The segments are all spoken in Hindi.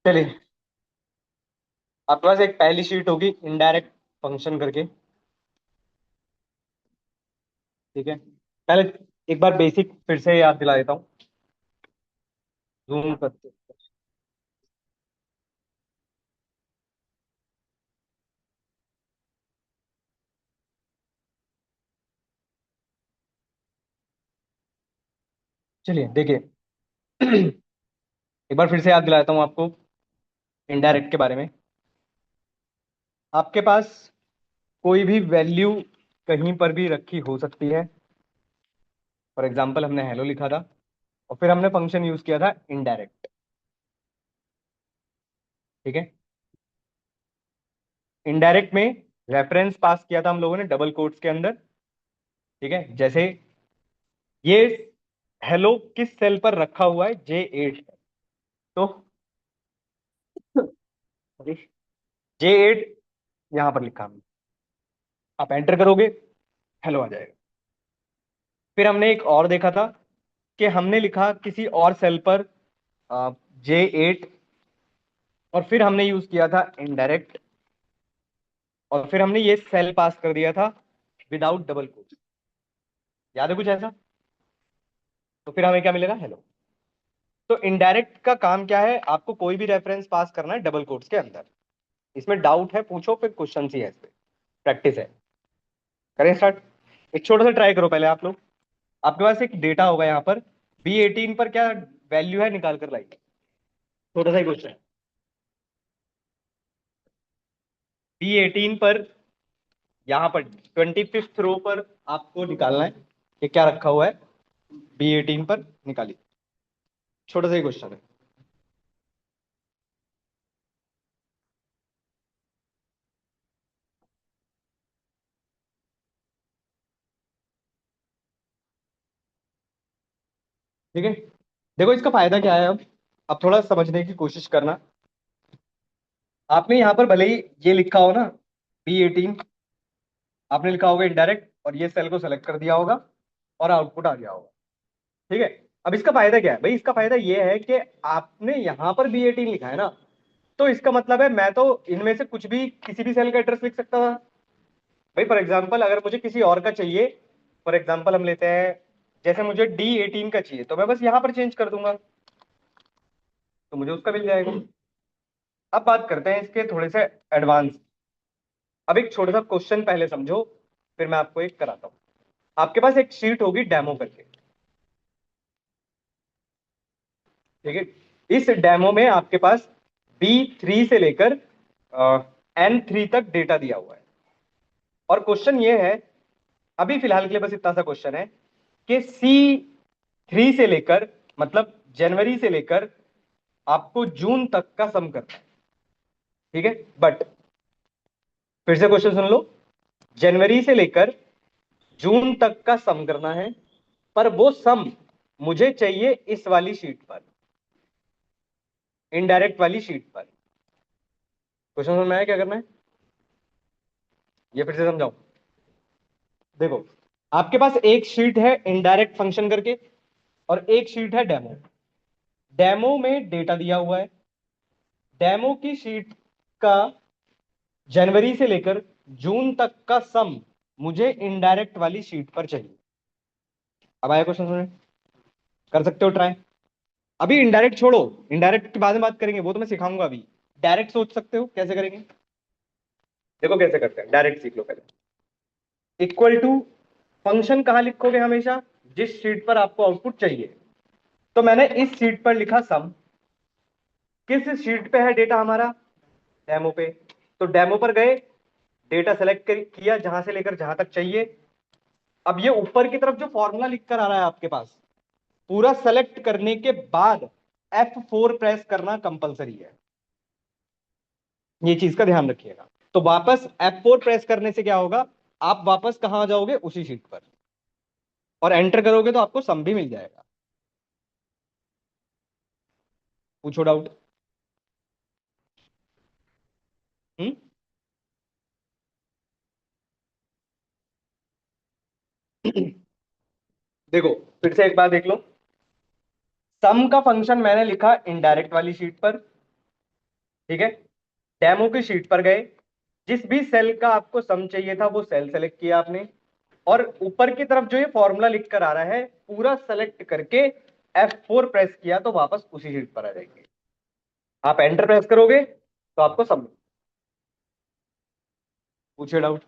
चलिए, आपके पास एक पहली शीट होगी इनडायरेक्ट फंक्शन करके। ठीक है, पहले एक बार बेसिक फिर से याद दिला देता हूँ। जूम करते। चलिए देखिए, एक बार फिर से याद दिलाता हूँ आपको इनडायरेक्ट के बारे में। आपके पास कोई भी वैल्यू कहीं पर भी रखी हो सकती है। फॉर एग्जाम्पल हमने हेलो लिखा था और फिर हमने फंक्शन यूज किया था इनडायरेक्ट। ठीक है, इनडायरेक्ट में रेफरेंस पास किया था हम लोगों ने डबल कोट्स के अंदर। ठीक है, जैसे ये हेलो किस सेल पर रखा हुआ है, J8 तो J8 यहां पर लिखा हमने। आप एंटर करोगे, हेलो आ जाएगा। फिर हमने एक और देखा था कि हमने लिखा किसी और सेल पर J8 और फिर हमने यूज किया था इनडायरेक्ट और फिर हमने ये सेल पास कर दिया था विदाउट डबल कोट। याद है कुछ ऐसा? तो फिर हमें क्या मिलेगा, हेलो। तो इनडायरेक्ट का काम क्या है, आपको कोई भी रेफरेंस पास करना है डबल कोट्स के अंदर। इसमें डाउट है पूछो, फिर क्वेश्चन ही है, इस पे प्रैक्टिस है। करें स्टार्ट। एक छोटा सा ट्राई करो पहले आप लोग। आपके पास एक डेटा होगा यहाँ पर, B18 पर क्या वैल्यू है निकाल कर लाइए। छोटा सा ही क्वेश्चन है। B18 पर यहाँ पर 25th रो पर आपको निकालना है कि क्या रखा हुआ है। B18 पर निकालिए। छोटा सा ही क्वेश्चन है। ठीक है, देखो इसका फायदा क्या है। अब थोड़ा समझने की कोशिश करना। आपने यहाँ पर भले ही ये लिखा हो ना, B18, आपने लिखा होगा इनडायरेक्ट और ये सेल को सेलेक्ट कर दिया होगा और आउटपुट आ गया होगा। ठीक है, अब इसका फायदा क्या है भाई, इसका फायदा ये है कि आपने यहां पर B18 लिखा है ना, तो इसका मतलब है मैं तो इनमें से कुछ भी किसी भी सेल का एड्रेस लिख सकता था। भाई फॉर एग्जाम्पल अगर मुझे किसी और का चाहिए, फॉर एग्जाम्पल हम लेते हैं, जैसे मुझे D18 का चाहिए तो मैं बस यहां पर चेंज कर दूंगा तो मुझे उसका मिल जाएगा। अब बात करते हैं इसके थोड़े से एडवांस। अब एक छोटा सा क्वेश्चन पहले समझो, फिर मैं आपको एक कराता हूँ। आपके पास एक शीट होगी डेमो करके। ठीक है, इस डेमो में आपके पास B3 से लेकर N3 तक डेटा दिया हुआ है। और क्वेश्चन ये है, अभी फिलहाल के लिए बस इतना सा क्वेश्चन है कि C3 से लेकर, मतलब जनवरी से लेकर आपको जून तक का सम करना है। ठीक है, बट फिर से क्वेश्चन सुन लो। जनवरी से लेकर जून तक का सम करना है, पर वो सम मुझे चाहिए इस वाली शीट पर, इनडायरेक्ट वाली शीट पर। क्वेश्चन समझ में आया क्या करना है, ये फिर से समझाओ। देखो, आपके पास एक शीट है इनडायरेक्ट फंक्शन करके और एक शीट है डेमो। डेमो में डेटा दिया हुआ है। डेमो की शीट का जनवरी से लेकर जून तक का सम मुझे इनडायरेक्ट वाली शीट पर चाहिए। अब आया क्वेश्चन सुने, कर सकते हो ट्राई। अभी इनडायरेक्ट छोड़ो, इनडायरेक्ट के बाद में बात करेंगे, वो तो मैं सिखाऊंगा। अभी डायरेक्ट सोच सकते हो कैसे करेंगे। देखो कैसे करते हैं, डायरेक्ट सीख लो पहले। इक्वल टू, फंक्शन कहां लिखोगे हमेशा, जिस शीट पर आपको आउटपुट चाहिए। तो मैंने इस शीट पर लिखा सम। किस शीट पे है डेटा हमारा, डेमो पे। तो डेमो पर गए, डेटा सेलेक्ट किया जहां से लेकर जहां तक चाहिए। अब ये ऊपर की तरफ जो फॉर्मूला लिख कर आ रहा है आपके पास, पूरा सेलेक्ट करने के बाद F4 प्रेस करना कंपलसरी है। ये चीज का ध्यान रखिएगा। तो वापस F4 प्रेस करने से क्या होगा, आप वापस कहां आ जाओगे, उसी शीट पर, और एंटर करोगे तो आपको सम भी मिल जाएगा। पूछो डाउट। हम्म, देखो फिर से एक बार देख लो। सम का फंक्शन मैंने लिखा इनडायरेक्ट वाली शीट पर, ठीक है, डेमो की शीट पर गए, जिस भी सेल का आपको सम चाहिए था वो सेल सेलेक्ट किया आपने, और ऊपर की तरफ जो ये फॉर्मूला लिख कर आ रहा है पूरा सेलेक्ट करके F4 प्रेस किया तो वापस उसी शीट पर आ जाएंगे। आप एंटर प्रेस करोगे तो आपको सब पूछे डाउट।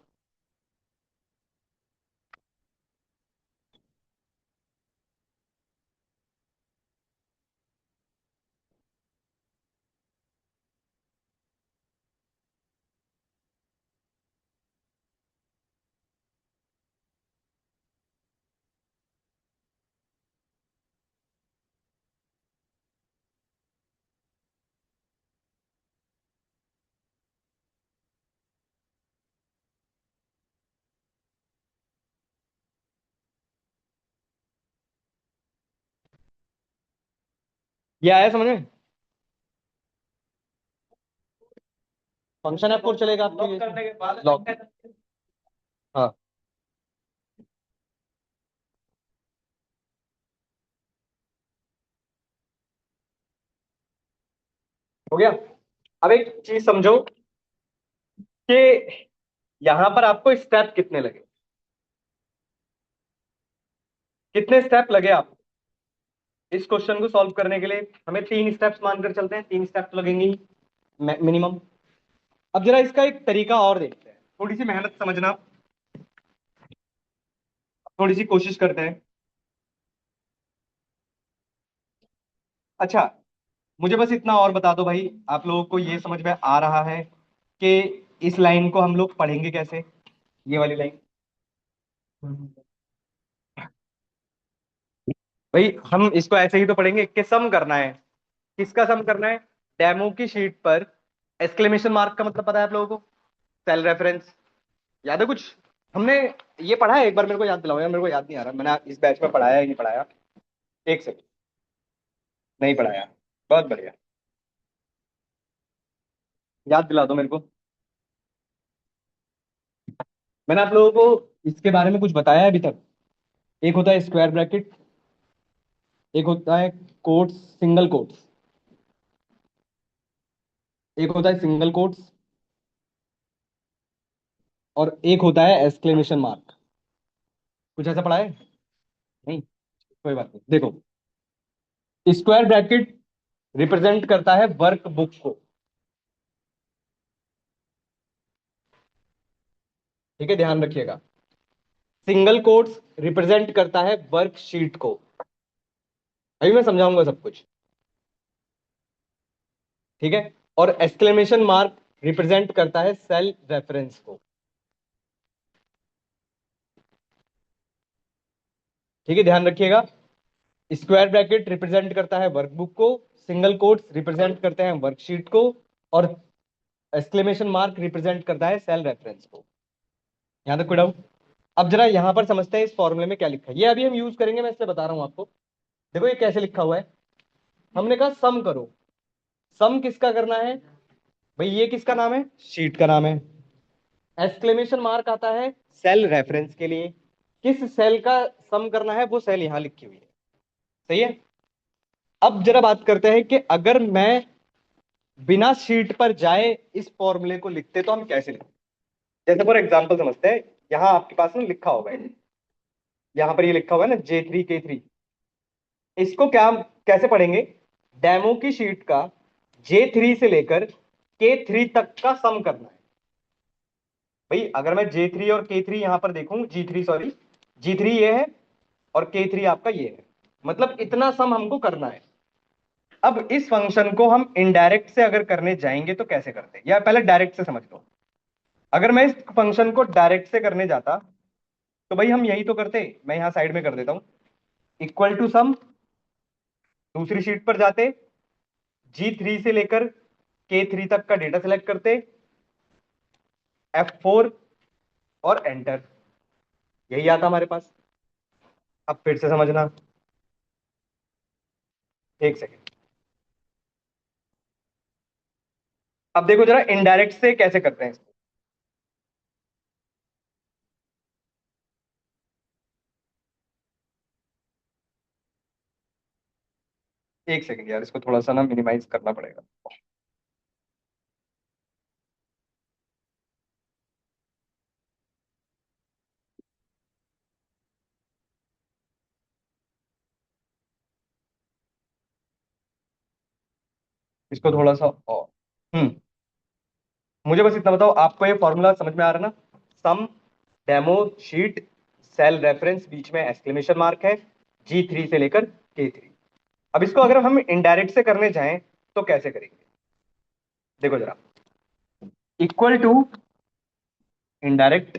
ये आया समझ में? फंक्शन F4 चलेगा आपके लिए लॉक। हाँ, हो गया। अब एक चीज समझो कि यहां पर आपको स्टेप कितने लगे, कितने स्टेप लगे आप इस क्वेश्चन को सॉल्व करने के लिए। हमें 3 स्टेप्स मानकर चलते हैं, 3 स्टेप्स लगेंगे मिनिमम। अब जरा इसका एक तरीका और देखते हैं, थोड़ी सी मेहनत समझना, थोड़ी सी कोशिश करते हैं। अच्छा, मुझे बस इतना और बता दो भाई, आप लोगों को ये समझ में आ रहा है कि इस लाइन को हम लोग पढ़ेंगे कैसे, ये वाली लाइन? भाई हम इसको ऐसे ही तो पढ़ेंगे कि सम करना है। किसका सम करना है? डेमो की शीट पर एक्सक्लेमेशन मार्क का मतलब पता है आप लोगों को? सेल रेफरेंस याद है कुछ? हमने ये पढ़ा है, एक बार मेरे को याद दिलाओ यार, मेरे को याद नहीं आ रहा, मैंने इस बैच में पढ़ाया है नहीं पढ़ाया? एक सेकंड। नहीं पढ़ाया? बहुत बढ़िया, याद दिला दो मेरे को। मैंने आप लोगों को इसके बारे में कुछ बताया है अभी तक? एक होता है स्क्वायर ब्रैकेट, एक होता है कोट्स, सिंगल कोट्स, एक होता है सिंगल कोट्स, और एक होता है एक्सक्लेमेशन मार्क। कुछ ऐसा पढ़ा है? नहीं, कोई बात नहीं। देखो, स्क्वायर ब्रैकेट रिप्रेजेंट करता है वर्क बुक को, ठीक है, ध्यान रखिएगा। सिंगल कोट्स रिप्रेजेंट करता है वर्कशीट को। अभी मैं समझाऊंगा सब कुछ, ठीक है। और एक्सक्लेमेशन मार्क रिप्रेजेंट करता है सेल रेफरेंस को, ठीक है, ध्यान रखिएगा। स्क्वायर ब्रैकेट रिप्रेजेंट करता है वर्कबुक को, सिंगल कोट्स रिप्रेजेंट करते हैं वर्कशीट को, और एक्सक्लेमेशन मार्क रिप्रेजेंट करता है सेल रेफरेंस को। यहां तक कोई डाउट? अब जरा यहां पर समझते हैं इस फॉर्मूले में क्या लिखा है, ये अभी हम यूज करेंगे, मैं इसलिए बता रहा हूं आपको। देखो ये कैसे लिखा हुआ है, हमने कहा सम करो। सम किसका करना है भाई? ये किसका नाम है? शीट का नाम है। एक्सक्लेमेशन मार्क आता है सेल रेफरेंस के लिए। किस सेल का सम करना है वो सेल यहां लिखी हुई है, सही है। अब जरा बात करते हैं कि अगर मैं बिना शीट पर जाए इस फॉर्मूले को लिखते तो हम कैसे लिखते। जैसे फॉर एग्जांपल समझते हैं, यहां आपके पास ना लिखा होगा, यहां पर ये लिखा हुआ है ना J3K3। इसको क्या हम कैसे पढ़ेंगे? डेमो की शीट का J3 से लेकर K3 तक का सम करना है। भाई अगर मैं J3 और K3 यहां पर देखूं, G3 सॉरी, G3 ये है और K3 आपका ये है, मतलब इतना सम हमको करना है। अब इस फंक्शन को हम इनडायरेक्ट से अगर करने जाएंगे तो कैसे करते हैं, या पहले डायरेक्ट से समझ लो। अगर मैं इस फंक्शन को डायरेक्ट से करने जाता तो भाई हम यही तो करते, मैं यहां साइड में कर देता हूं, इक्वल टू सम, दूसरी शीट पर जाते, G3 से लेकर K3 तक का डेटा सेलेक्ट करते, F4 और एंटर, यही आता हमारे पास। अब फिर से समझना, एक सेकेंड। अब देखो जरा इनडायरेक्ट से कैसे करते हैं इसको। एक सेकेंड यार, इसको थोड़ा सा ना मिनिमाइज करना पड़ेगा। इसको थोड़ा सा और। मुझे बस इतना बताओ, आपको ये फॉर्मूला समझ में आ रहा ना? सम डेमो शीट सेल रेफरेंस बीच में एक्सक्लेमेशन मार्क है, G3 से लेकर K3। अब इसको अगर हम इनडायरेक्ट से करने जाएं तो कैसे करेंगे? देखो जरा, इक्वल टू इनडायरेक्ट,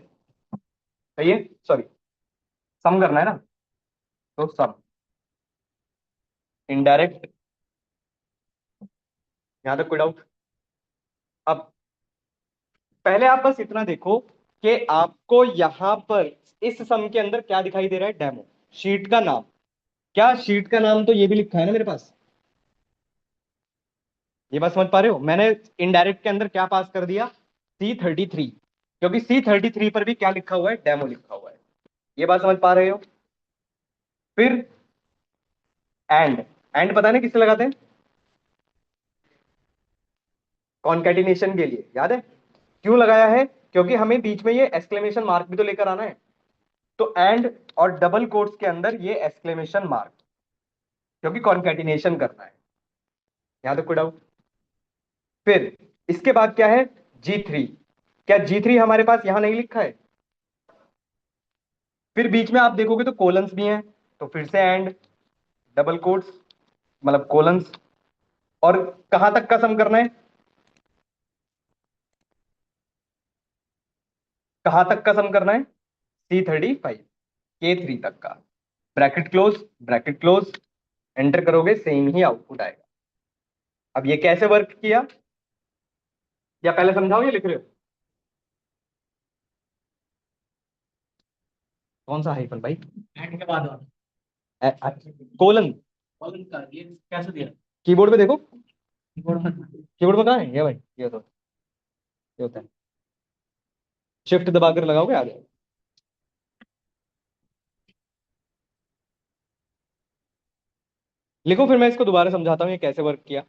सही है, सॉरी, सम करना है ना, तो सम इनडायरेक्ट। यहां तक कोई डाउट? अब पहले आप बस इतना देखो कि आपको यहां पर इस सम के अंदर क्या दिखाई दे रहा है? डेमो शीट का नाम। क्या शीट का नाम तो ये भी लिखा है ना मेरे पास? ये बात समझ पा रहे हो? मैंने इनडायरेक्ट के अंदर क्या पास कर दिया? C33, क्योंकि C33 पर भी क्या लिखा हुआ है? डेमो लिखा हुआ है। ये बात समझ पा रहे हो? फिर एंड, एंड पता नहीं किससे लगाते हैं? कॉन्केटिनेशन के लिए, याद है? क्यों लगाया है? क्योंकि हमें बीच में ये एक्सक्लेमेशन मार्क भी तो लेकर आना है। तो एंड और डबल कोट्स के अंदर ये एक्सक्लेमेशन मार्क, क्योंकि कॉन्केटिनेशन करना है। यहां तक कोई डाउट? फिर इसके बाद क्या है? G3। क्या G3 हमारे पास यहां नहीं लिखा है? फिर बीच में आप देखोगे तो कोलन्स भी हैं, तो फिर से एंड, डबल कोट्स, मतलब कोलन्स। और कहां तक का सम करना है? कहां तक का सम करना है? C35 K3 तक का। Bracket close, bracket close, enter करोगे सेम ही आउटपुट आएगा। अब ये कैसे वर्क किया, या पहले समझाओ या लिख रहे हो? कौन सा हाइफन भाई? एंड के बाद वाला कोलन। कॉलन का ये कैसे दिया? कीबोर्ड पे देखो, कीबोर्ड में कीबोर्ड में कहाँ है ये भाई? ये तो ये होता है, शिफ्ट दबाकर लगाओगे आ जाएगा। लिखो, फिर मैं इसको दोबारा समझाता हूँ ये कैसे वर्क किया।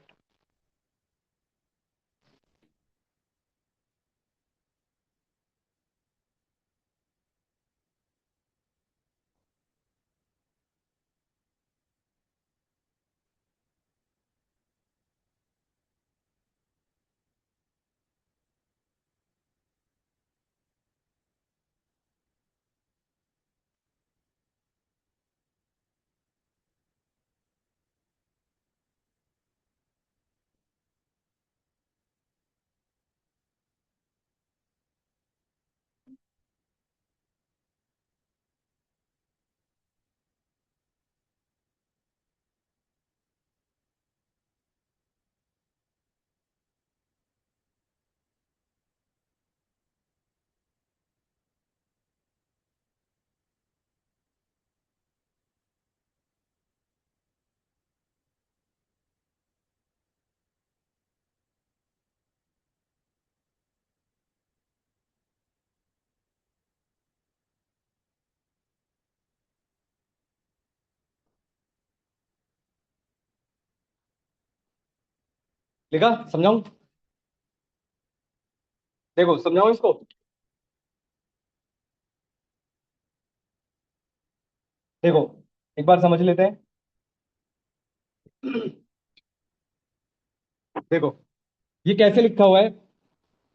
लिखा? समझाऊं? देखो समझाऊं इसको? देखो, एक बार समझ लेते हैं। देखो, ये कैसे लिखा हुआ है?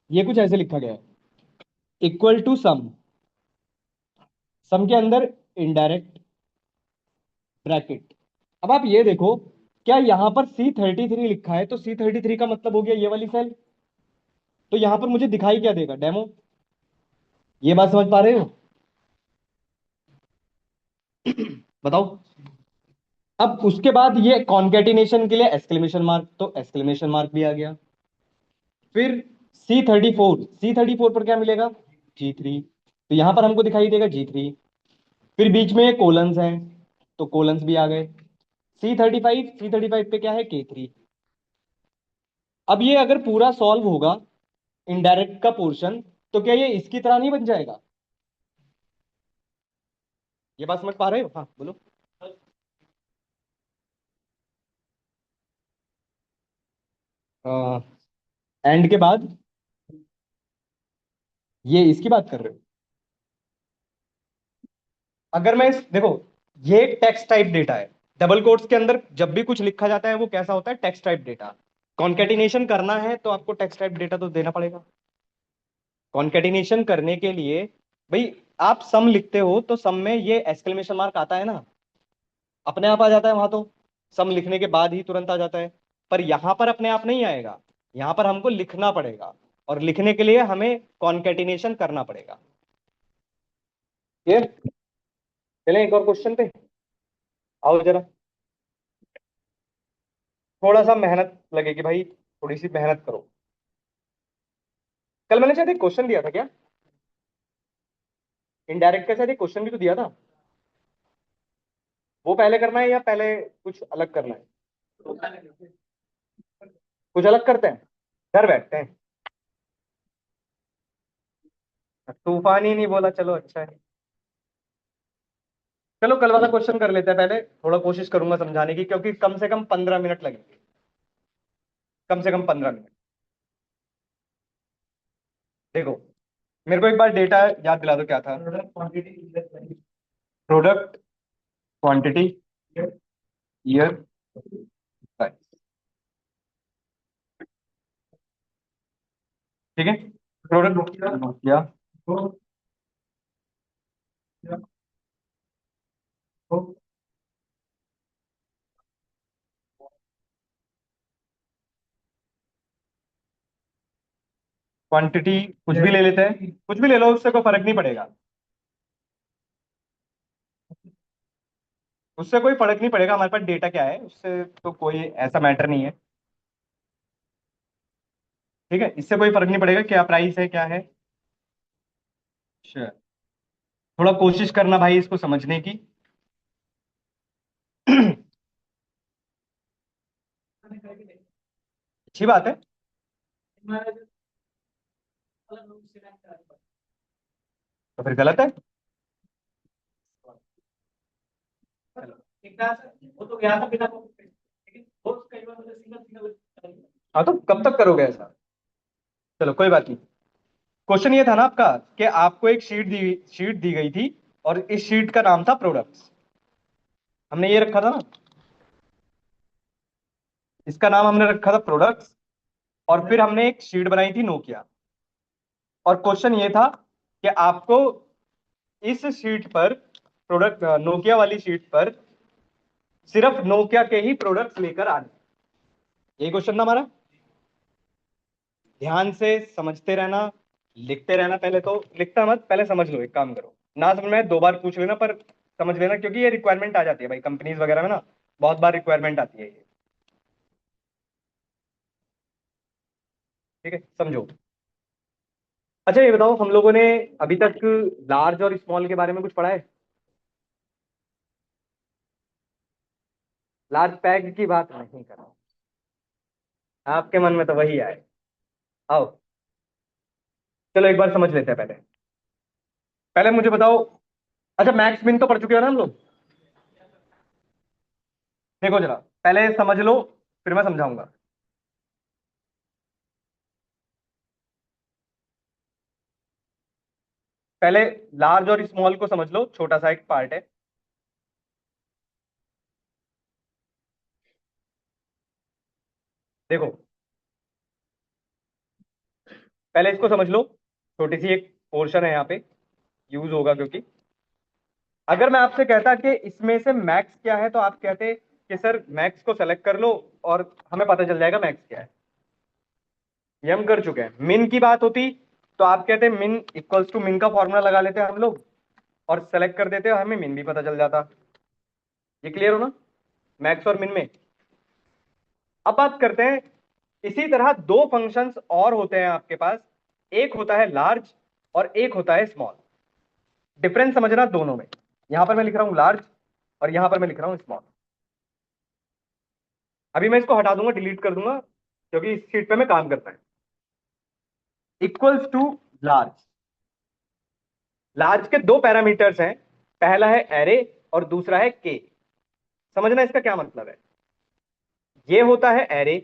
ये कुछ ऐसे लिखा गया है, इक्वल टू सम, सम के अंदर इनडायरेक्ट, ब्रैकेट। अब आप ये देखो, क्या यहां पर C33 लिखा है? तो C33 का मतलब हो गया ये वाली सेल। तो यहां पर मुझे दिखाई क्या देगा? डेमो। ये बात समझ पा रहे हो? बताओ। अब उसके बाद ये कॉन्केटिनेशन के लिए एक्सक्लेमेशन मार्क, तो एक्सक्लेमेशन मार्क भी आ गया। फिर C34 पर क्या मिलेगा? G3, तो यहां पर हमको दिखाई देगा G3। फिर बीच में कोलन्स हैं, तो कोलन्स भी आ गए। C35 पे क्या है? K3। अब ये अगर पूरा सॉल्व होगा, इनडायरेक्ट का पोर्शन, तो क्या ये इसकी तरह नहीं बन जाएगा? ये बात समझ पा रहे हो? हाँ बोलो। एंड के बाद ये इसकी बात कर रहे हो? अगर मैं देखो, ये टेक्स्ट टाइप डेटा है। डबल कोट्स के अंदर जब भी कुछ लिखा जाता है वो कैसा होता है? Text type data. कॉन्केटिनेशन करना है तो आपको टेक्स्ट टाइप डेटा तो देना पड़ेगा। कॉन्केटिनेशन करने के लिए भाई आप सम लिखते हो तो सम में ये एक्सक्लेमेशन मार्क आता है ना, अपने आप आ जाता है वहां तो, सम लिखने के बाद ही तुरंत आ जाता है। पर यहां पर अपने आप नहीं आएगा, यहां पर हमको लिखना पड़ेगा, और लिखने के लिए हमें कॉन्केटिनेशन करना पड़ेगा। क्लियर? चलें एक और क्वेश्चन पे, आओ जरा। थोड़ा सा मेहनत लगेगी भाई, थोड़ी सी मेहनत करो। कल मैंने शायद एक क्वेश्चन दिया था क्या, इनडायरेक्ट का शायद एक क्वेश्चन भी तो दिया था, वो पहले करना है या पहले कुछ अलग करना है? कुछ अलग करते हैं, घर बैठते हैं। तूफान ही नहीं बोला, चलो अच्छा है। चलो कल वाला क्वेश्चन कर लेते हैं पहले, थोड़ा कोशिश करूंगा समझाने की, क्योंकि कम से कम 15 मिनट लगेंगे, कम से कम 15 मिनट। देखो, मेरे को एक बार डेटा याद दिला दो, क्या था? प्रोडक्ट क्वांटिटी ईयर प्राइस, ठीक है। प्रोडक्ट नोकिया, क्वांटिटी कुछ भी ले लेते हैं, कुछ भी ले लो, उससे कोई फर्क नहीं पड़ेगा, उससे कोई फर्क नहीं पड़ेगा, हमारे पास डेटा क्या है उससे तो कोई ऐसा मैटर नहीं है। ठीक है, इससे कोई फर्क नहीं पड़ेगा क्या प्राइस है क्या है। Sure. थोड़ा कोशिश करना भाई इसको समझने की। अच्छी बात है। तो फिर गलत है। वो तो गया था बिना लेकिन बहुत कई बार मुझे सिंगल सिंगल। हाँ तो कब तक करोगे ऐसा? चलो कोई बात नहीं। क्वेश्चन ये था ना आपका, कि आपको एक शीट दी गई थी, और इस शीट का नाम था प्रोडक्ट्स, हमने ये रखा था ना, इसका नाम हमने रखा था प्रोडक्ट्स, और फिर हमने एक शीट बनाई थी नोकिया, और क्वेश्चन ये था कि आपको इस शीट पर, प्रोडक्ट नोकिया वाली शीट पर सिर्फ नोकिया के ही प्रोडक्ट्स लेकर आने। यही क्वेश्चन था हमारा। ध्यान से समझते रहना, लिखते रहना, पहले तो लिखता मत, पहले समझ लो, एक काम करो, ना समझ में 2 बार पूछ लेना, पर समझ लेना, क्योंकि ये रिक्वायरमेंट आ जाती है भाई कंपनीज वगैरह में ना, बहुत बार रिक्वायरमेंट आती है ये। ठीक है, समझो। अच्छा ये बताओ, हम लोगों ने अभी तक लार्ज और स्मॉल के बारे में कुछ पढ़ा है? लार्ज पैक की बात नहीं कर रहा हूं, आपके मन में तो वही आए। आओ, चलो एक बार समझ लेते हैं पहले। पहले मुझे बताओ, अच्छा मैक्स मिन तो पढ़ चुके हो ना हम लोग? देखो जरा, पहले समझ लो, फिर मैं समझाऊंगा। पहले लार्ज और स्मॉल को समझ लो, छोटा सा एक पार्ट है। देखो, पहले इसको समझ लो, छोटी सी एक पोर्शन है यहाँ पे, यूज होगा, क्योंकि अगर मैं आपसे कहता कि इसमें से मैक्स क्या है, तो आप कहते कि सर मैक्स को सेलेक्ट कर लो और हमें पता चल जाएगा मैक्स क्या है। ये हम कर चुके हैं। मिन की बात होती तो आप कहते मिन इक्वल्स टू मिन का फॉर्मूला लगा लेते हम लोग, और सेलेक्ट कर देते, हमें मिन भी पता चल जाता। ये क्लियर हो ना, मैक्स और मिन में। अब बात करते हैं, इसी तरह दो फंक्शंस और होते हैं आपके पास, एक होता है लार्ज और एक होता है स्मॉल। डिफरेंस समझना दोनों में, यहां पर मैं लिख रहा हूं लार्ज और यहां पर मैं लिख रहा हूं स्मॉल। अभी मैं इसको हटा दूंगा, डिलीट कर दूंगा, क्योंकि इस शीट पे मैं काम करता है। इक्वल्स टू लार्ज, लार्ज के दो पैरामीटर्स हैं, पहला है एरे और दूसरा है के। समझना इसका क्या मतलब है, ये होता है एरे।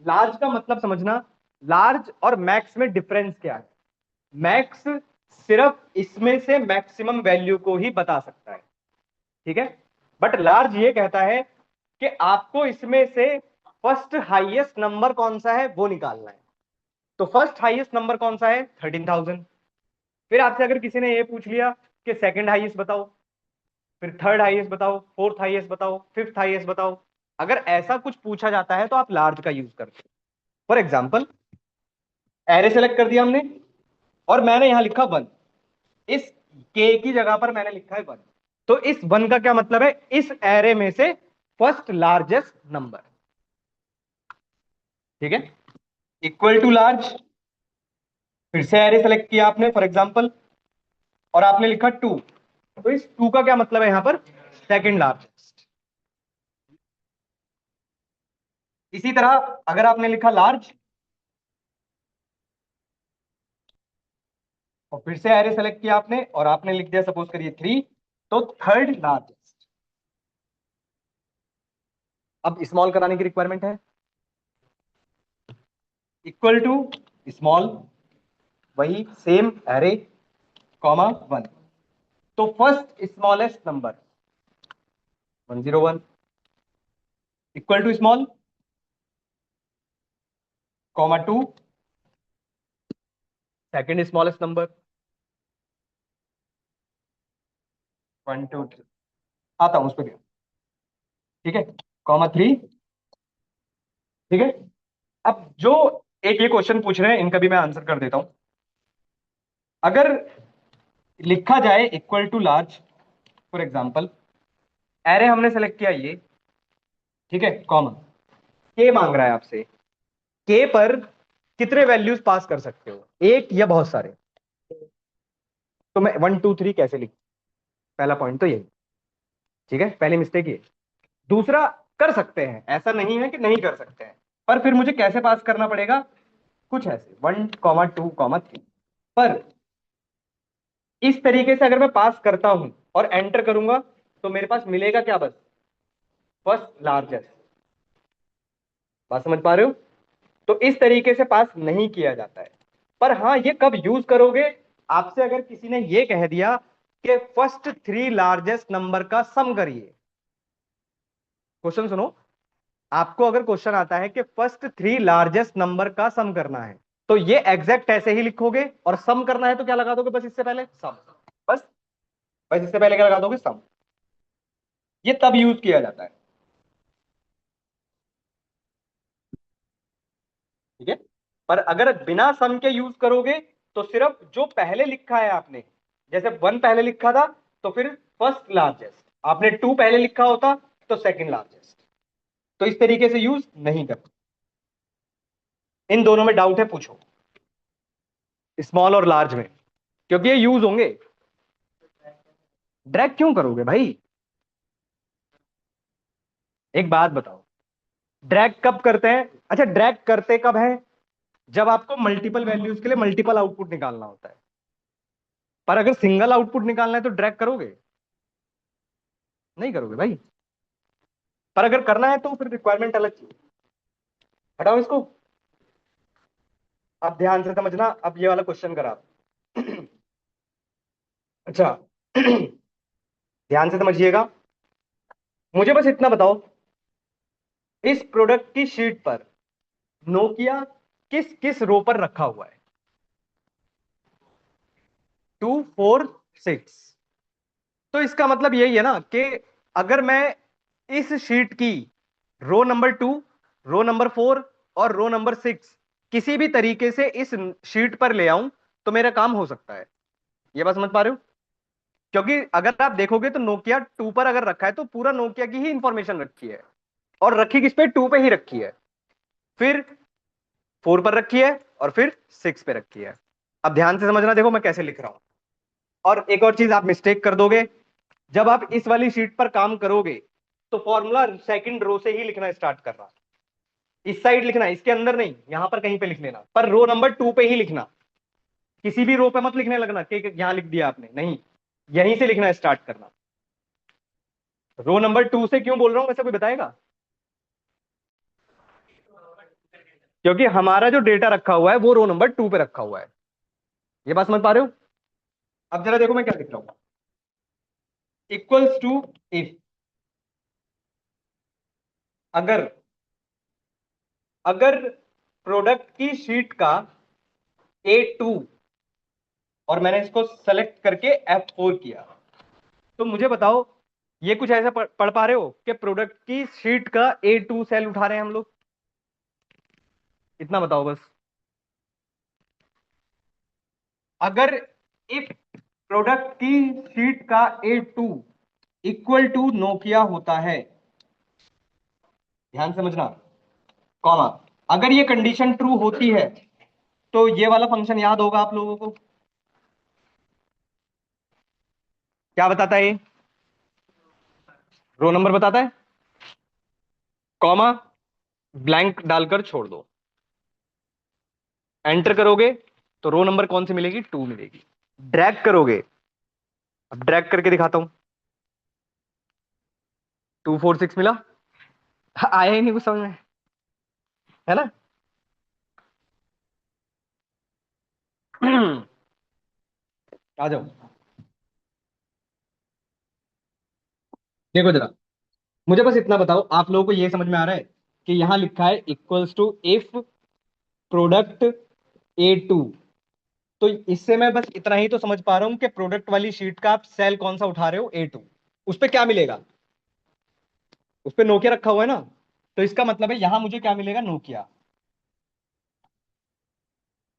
लार्ज का मतलब समझना, लार्ज और मैक्स में डिफरेंस क्या है। मैक्स सिर्फ इसमें से मैक्सिमम वैल्यू को ही बता सकता है, ठीक है। बट लार्ज ये कहता है कि आपको इसमें से फर्स्ट हाईएस्ट नंबर कौन सा है वो निकालना है। तो फर्स्ट हाईएस्ट नंबर कौन सा है? 13,000। फिर आपसे अगर किसी ने ये पूछ लिया कि सेकंड हाईएस्ट बताओ, फिर थर्ड हाईएस्ट बताओ, फोर्थ हाईएस्ट बताओ, फिफ्थ हाईएस्ट बताओ, अगर ऐसा कुछ पूछा जाता है तो आप लार्ज का यूज करते हो। फॉर एग्जाम्पल, एरे सेलेक्ट कर दिया हमने और मैंने यहां लिखा 1, इस के की जगह पर मैंने लिखा है 1। तो इस 1 का क्या मतलब है? इस एरे में से फर्स्ट लार्जेस्ट नंबर। ठीक है, इक्वल टू लार्ज, फिर से एरे सेलेक्ट किया आपने फॉर एग्जाम्पल, और आपने लिखा 2। तो इस 2 का क्या मतलब है यहां पर? Second largest. इसी तरह अगर आपने लिखा लार्ज और फिर से एरे सेलेक्ट किया आपने और आपने लिख दिया सपोज करिए 3, तो थर्ड लार्जेस्ट। अब स्मॉल कराने की रिक्वायरमेंट है, इक्वल टू स्मॉल, वही सेम एरे कॉमा 1। तो first smallest number 101 equal to small comma 2, second smallest number 123, आता हूं उस पर भी। ठीक है, कॉमा 3। ठीक है, अब जो एक ये क्वेश्चन पूछ रहे हैं इनका भी मैं आंसर कर देता हूं। अगर लिखा जाए equal to large, for example array हमने सेलेक्ट किया ये, ठीक है, कॉमा के मांग रहा है आपसे, के पर कितने वैल्यूज पास कर सकते हो, एक या बहुत सारे? तो मैं 1 2 3 कैसे लिख, पहला पॉइंट तो यही। ठीक है, पहली मिस्टेक ये। दूसरा, कर सकते हैं, ऐसा नहीं है कि नहीं कर सकते हैं, पर फिर मुझे कैसे पास करना पड़ेगा? कुछ ऐसे 1 2 3। पर इस तरीके से अगर मैं पास करता हूं और एंटर करूंगा तो मेरे पास मिलेगा क्या? बस फर्स्ट लार्जेस्ट। बात समझ पा रहे हो? तो इस तरीके से पास नहीं किया जाता है। पर हाँ, ये कब यूज करोगे? आपसे अगर किसी ने ये कह दिया कि फर्स्ट 3 लार्जेस्ट नंबर का सम करिए। क्वेश्चन सुनो, आपको अगर क्वेश्चन आता है कि फर्स्ट 3 लार्जेस्ट नंबर का सम करना है, तो ये एग्जैक्ट ऐसे ही लिखोगे, और सम करना है तो क्या लगा दोगे? बस इससे पहले सम। बस, बस इससे पहले क्या लगा दोगे? सम। ये तब यूज किया जाता है। ठीक है, पर अगर बिना सम के यूज करोगे तो सिर्फ जो पहले लिखा है आपने, जैसे 1 पहले लिखा था तो फिर फर्स्ट लार्जेस्ट, आपने 2 पहले लिखा होता तो सेकंड लार्जेस्ट। तो इस तरीके से यूज नहीं करते। इन दोनों में डाउट है पूछो, स्मॉल और लार्ज में, क्योंकि ये यूज होंगे। ड्रैग क्यों करोगे भाई? एक बात बताओ, ड्रैग कब करते हैं? अच्छा, ड्रैग करते कब है? जब आपको मल्टीपल वैल्यूज के लिए मल्टीपल आउटपुट निकालना होता है। पर अगर सिंगल आउटपुट निकालना है तो ड्रैग करोगे? नहीं करोगे भाई। पर अगर करना है तो फिर रिक्वायरमेंट अलग चीज। हटाओ इसको। अब ध्यान से समझना, अब ये वाला क्वेश्चन करा। अच्छा, ध्यान से समझिएगा, मुझे बस इतना बताओ, इस प्रोडक्ट की शीट पर नोकिया किस किस रो पर रखा हुआ है? 2 4 6। तो इसका मतलब यही है ना कि अगर मैं इस शीट की रो नंबर 2, रो नंबर 4 और रो नंबर 6 किसी भी तरीके से इस शीट पर ले आऊं तो मेरा काम हो सकता है। ये बात समझ पा रहे हो? क्योंकि अगर आप देखोगे तो नोकिया 2 पर अगर रखा है तो पूरा नोकिया की ही इंफॉर्मेशन रखी है, और रखी किस पे? 2 पे ही रखी है, फिर 4 पर रखी है, और फिर 6 पे रखी है। अब ध्यान से समझना, देखो मैं कैसे लिख रहा हूं। और एक और चीज आप मिस्टेक कर दोगे, जब आप इस वाली शीट पर काम करोगे तो फॉर्मूला सेकंड रो से ही लिखना स्टार्ट करना। इस साइड लिखना, इसके अंदर नहीं, यहां पर कहीं पे लिख लेना, पर रो नंबर 2 पे ही लिखना। किसी भी रो पे मत लिखने लगना कि यहां लिख दिया आपने, नहीं, यहीं से लिखना स्टार्ट करना। रो नंबर 2 से क्यों बोल रहा हूं वैसे कोई बताएगा? क्योंकि हमारा जो डेटा रखा हुआ है वो रो नंबर 2 पे रखा हुआ है। ये बात समझ पा रहे हो? अब जरा देखो मैं क्या लिख रहा हूं, इक्वल्स टू इफ अगर अगर प्रोडक्ट की शीट का A2 और मैंने इसको सेलेक्ट करके F4 किया, तो मुझे बताओ ये कुछ ऐसा पढ़ पा रहे हो कि प्रोडक्ट की शीट का A2 सेल उठा रहे हैं हम लोग? इतना बताओ बस। अगर इफ प्रोडक्ट की शीट का A2 इक्वल टू नोकिया होता है, ध्यान समझना, कॉमा, अगर ये कंडीशन ट्रू होती है तो ये वाला फंक्शन याद होगा आप लोगों को। क्या बताता है ये? रो नंबर बताता है, कॉमा, ब्लैंक डालकर छोड़ दो। एंटर करोगे तो रो नंबर कौन सी मिलेगी? 2 मिलेगी। ड्रैग करोगे, अब ड्रैग करके दिखाता हूं, 246 मिला। आया ही नहीं कुछ समझ में, है ना? आ जाओ, देखो जरा, मुझे बस इतना बताओ, आप लोगों को ये समझ में आ रहा है कि यहां लिखा है equals to if product A2, तो इससे मैं बस इतना ही तो समझ पा रहा हूं कि प्रोडक्ट वाली शीट का आप सेल कौन सा उठा रहे हो? A2। उस पे क्या मिलेगा? उस पे नोकिया रखा हुआ है ना, तो इसका मतलब है यहां मुझे क्या मिलेगा? नोकिया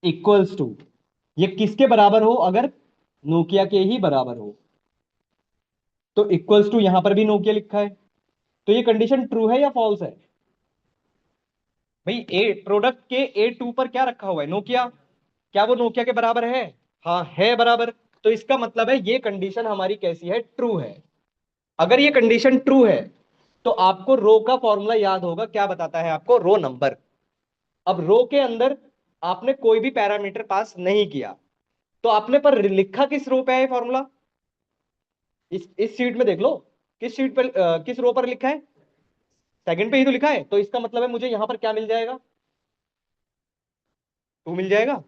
इक्वल्स टू, ये किसके बराबर हो? अगर नोकिया के ही बराबर हो तो इक्वल्स टू, यहां पर भी नोकिया लिखा है, तो ये कंडीशन ट्रू है या फॉल्स है? भाई ए प्रोडक्ट के A2 पर क्या रखा हुआ है? नोकिया। क्या वो नोकिया के बराबर है? हाँ है बराबर। तो इसका मतलब है ये कंडीशन हमारी कैसी है? ट्रू है। अगर ये कंडीशन ट्रू है तो आपको रो का फॉर्मूला याद होगा, क्या बताता है आपको? Row number. अब रो के अंदर आपने कोई भी पैरामीटर पास नहीं किया, तो आपने पर लिखा किस रो पे है फॉर्मूला? इस शीट में देख लो, किस शीट पर किस रो पर लिखा है? सेकंड पे ही तो लिखा है, तो इसका मतलब है मुझे यहां पर क्या मिल जाएगा? 2 मिल जाएगा।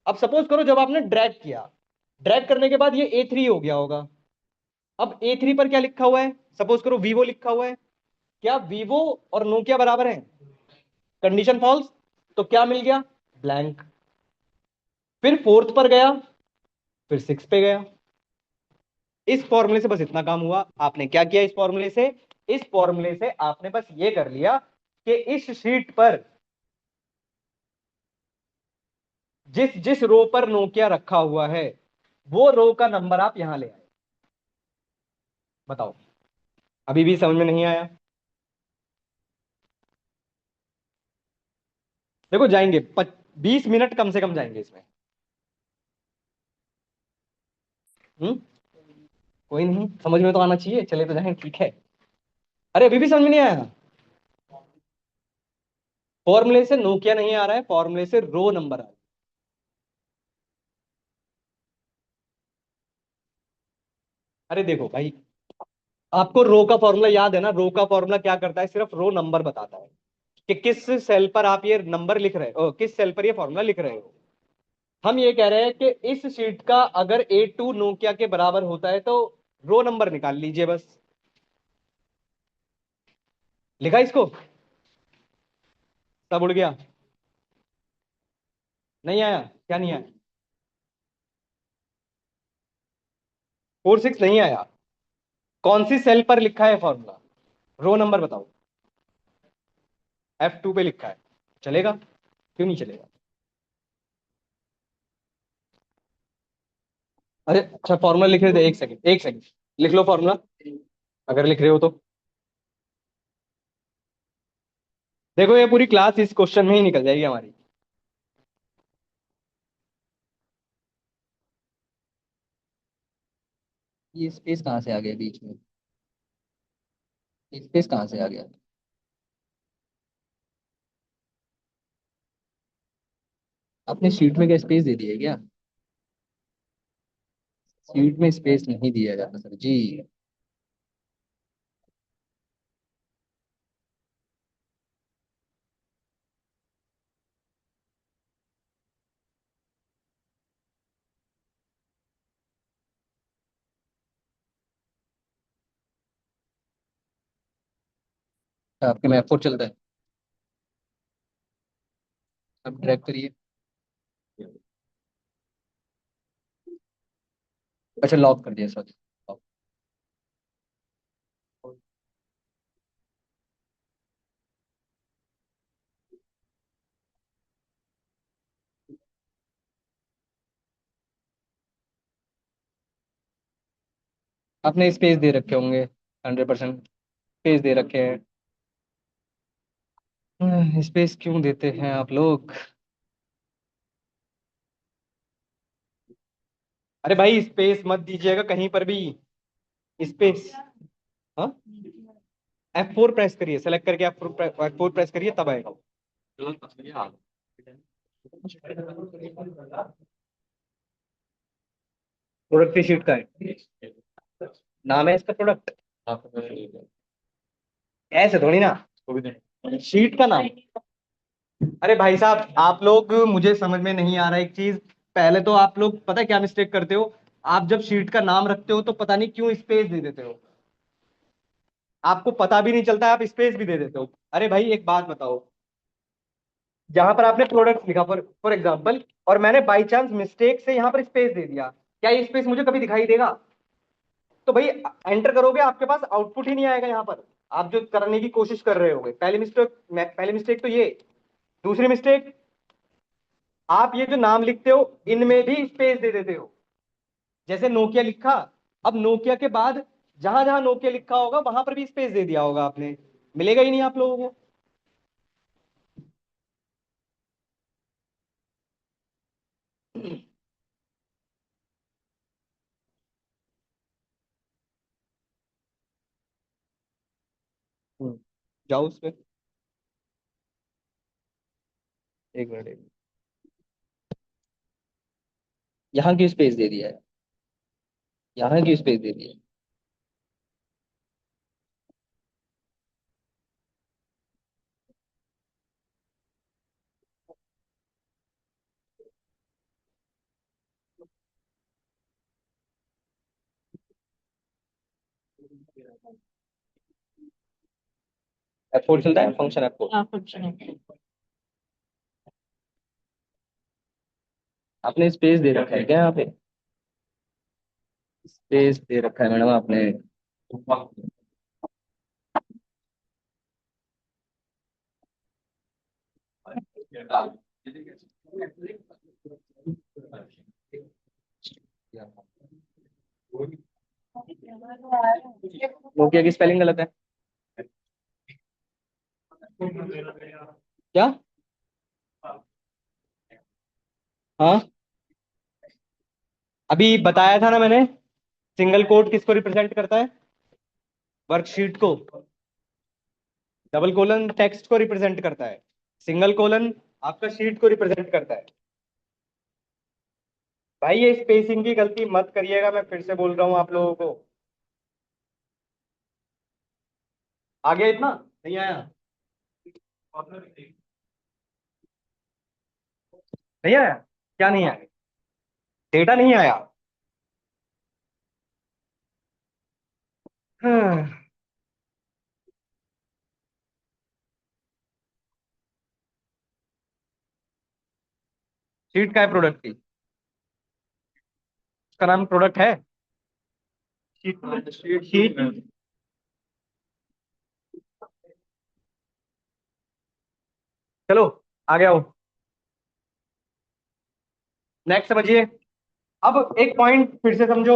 अब सपोज करो जब आपने ड्रैग किया, ड्रैग करने के बाद ये A3 हो गया होगा। अब A3 पर क्या लिखा हुआ है? सपोज करो वीवो लिखा हुआ है। क्या वीवो और नोकिया बराबर हैं? कंडीशन फॉल्स, तो क्या मिल गया? ब्लैंक। फिर फोर्थ पर गया, फिर सिक्स पे गया। इस फॉर्मूले से बस इतना काम हुआ। आपने क्या किया इस फॉर्मूले से? इस फॉर्मूले से आपने बस ये कर लिया कि इस शीट पर जिस जिस रो पर नोकिया रखा हुआ है वो रो का नंबर आप यहां ले आए। बताओ, अभी भी समझ में नहीं आया? देखो जाएंगे 20 मिनट कम से कम जाएंगे इसमें। हम्म, कोई नहीं, समझ में तो आना चाहिए, चले तो जाएं, ठीक है। अरे अभी भी समझ में नहीं आया? फॉर्मूले से नोकिया नहीं आ रहा है, फॉर्मूले से रो नंबर आ रहा है। अरे देखो भाई, आपको रो का फॉर्मूला याद है ना? रो का फॉर्मूला क्या करता है? सिर्फ रो नंबर बताता है कि किस सेल पर आप ये नंबर लिख रहे हो, किस सेल पर ये फॉर्मूला लिख रहे हो। हम ये कह रहे हैं कि इस शीट का अगर A2 नोकिया के बराबर होता है तो रो नंबर निकाल लीजिए बस। लिखा इसको? सब उड़ गया? नहीं आया? क्या नहीं आया? 46 नहीं आया? कौन सी सेल पर लिखा है फॉर्मूला? रो नंबर बताओ। F2 पे लिखा है, चलेगा? क्यों नहीं चलेगा? अरे अच्छा, फॉर्मूला लिख रहे थे, एक सेकंड एक सेकंड, लिख लो फॉर्मूला, अगर लिख रहे हो तो। देखो ये पूरी क्लास इस क्वेश्चन में ही निकल जाएगी हमारी। ये स्पेस कहाँ से आ गया बीच में? ये स्पेस कहाँ से आ गया? आपने शीट में क्या स्पेस दे दिया है क्या? शीट में स्पेस नहीं दिया जाता सर जी। आपके में F4 चलता है। अब ड्रैग करिए। अच्छा लॉक कर दिया, सॉरी। आपने स्पेस दे रखे होंगे, 100% स्पेस दे रखे हैं। स्पेस क्यों देते हैं आप लोग? अरे भाई स्पेस मत दीजिएगा कहीं पर भी। स्पेस। हाँ, F4 प्रेस करिए, सेलेक्ट करके F4 प्रेस करिए तब आएगा। प्रोडक्ट की शीट का है, नाम है इसका प्रोडक्ट। ऐसे थोड़ी ना, शीट का नाम। अरे भाई साहब आप लोग, मुझे समझ में नहीं आ रहा एक चीज। पहले तो आप लोग पता है क्या मिस्टेक करते हो? आप जब शीट का नाम रखते हो तो पता नहीं क्यों स्पेस दे देते हो। आपको पता भी नहीं चलता, आप स्पेस भी दे देते हो। अरे भाई एक बात बताओ, जहां पर आपने प्रोडक्ट लिखा फॉर एग्जाम्पल, और मैंने बाई चांस मिस्टेक से यहाँ पर स्पेस दे दिया, क्या ये स्पेस मुझे कभी दिखाई देगा? तो भाई एंटर करोगे आपके पास आउटपुट ही नहीं आएगा यहाँ पर। आप जो करने की कोशिश कर रहे होगे, पहली मिस्टेक तो ये। दूसरी मिस्टेक, आप ये जो नाम लिखते हो इनमें भी स्पेस दे देते हो। जैसे नोकिया लिखा, अब नोकिया के बाद जहां जहां नोकिया लिखा होगा वहां पर भी स्पेस दे दिया होगा आपने, मिलेगा ही नहीं आप लोगों को। जाओ उस पे, एक मिनट, एक मिनट। यहाँ क्यों स्पेस दे दिया है? यहाँ क्यों स्पेस दे दिया है? F4 चलता है, फंक्शन F4। हाँ फंक्शन है। आपने स्पेस दे रखा है क्या यहाँ पे? स्पेस दे रखा है मैडम आपने। नोकिया की स्पेलिंग गलत है क्या? हाँ, अभी बताया था ना मैंने, सिंगल कोट किसको रिप्रेजेंट करता है? वर्कशीट को। डबल कोलन टेक्स्ट को रिप्रेजेंट करता है। सिंगल कोलन आपका शीट को रिप्रेजेंट करता है। भाई ये स्पेसिंग की गलती मत करिएगा, मैं फिर से बोल रहा हूं आप लोगों को। आ गया इतना? नहीं आया? नहीं आया? क्या नहीं आया? डेटा नहीं आया? हाँ, शीट का है प्रोडक्ट की, उसका नाम प्रोडक्ट है। शीट। चलो आगे आओ, नेक्स्ट समझिए। अब एक पॉइंट फिर से समझो।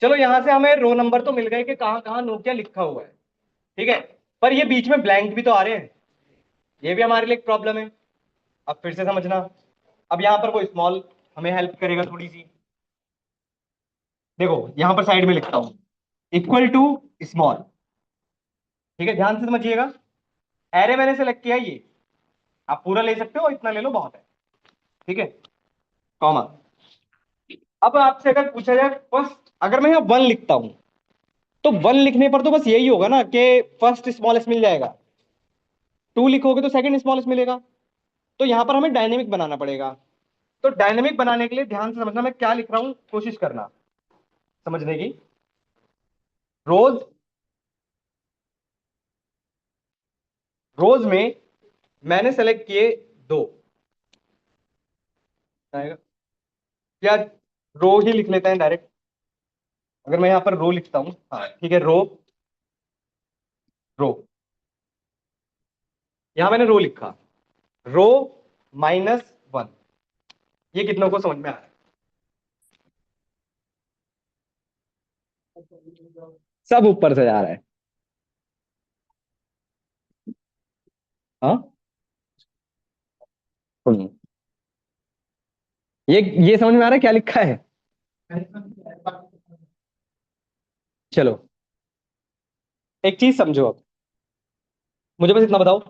चलो यहां से हमें रो नंबर तो मिल गए कि कहाँ कहाँ नोकिया लिखा हुआ है, ठीक है। पर ये बीच में ब्लैंक भी तो आ रहे हैं, ये भी हमारे लिए एक प्रॉब्लम है। अब फिर से समझना, अब यहाँ पर वो स्मॉल हमें हेल्प करेगा थोड़ी सी। देखो यहां पर साइड में लिखता हूं, इक्वल टू स्मॉल। ठीक है, ध्यान से समझिएगा। एरे मैंने सेलेक्ट किया ये, आप पूरा ले सकते हो, इतना ले लो बहुत है, ठीक है। कॉमा। अब आपसे अगर पूछा जाए फर्स्ट, अगर मैं यहाँ वन लिखता हूं, तो वन लिखने पर तो बस यही होगा ना कि फर्स्ट स्मॉलेस्ट मिल जाएगा। टू लिखोगे तो सेकंड स्मॉलेस्ट मिलेगा। तो यहां पर हमें डायनेमिक बनाना पड़ेगा। तो डायनेमिक बनाने के लिए ध्यान से समझना मैं क्या लिख रहा हूं, कोशिश करना समझने की। रोज रोज में मैंने सेलेक्ट किए 2 आएगा क्या, रो ही लिख लेते हैं डायरेक्ट। अगर मैं यहां पर रो लिखता हूं, हाँ ठीक है, रो रो, यहां मैंने रो लिखा, रो -1, ये कितनों को समझ में आ रहा है? सब ऊपर से जा रहा है। हाँ सुनो, ये समझ में आ रहा है क्या लिखा है? चलो एक चीज समझो, अब मुझे बस इतना बताओ,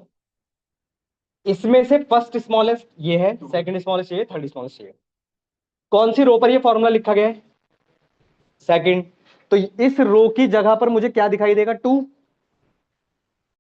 इसमें से फर्स्ट स्मॉलेस्ट ये है, सेकंड स्मॉलेस्ट ये, थर्ड स्मॉलेस्ट ये, कौन सी रो पर ये फॉर्मूला लिखा गया है? सेकंड। तो इस रो की जगह पर मुझे क्या दिखाई देगा? 2।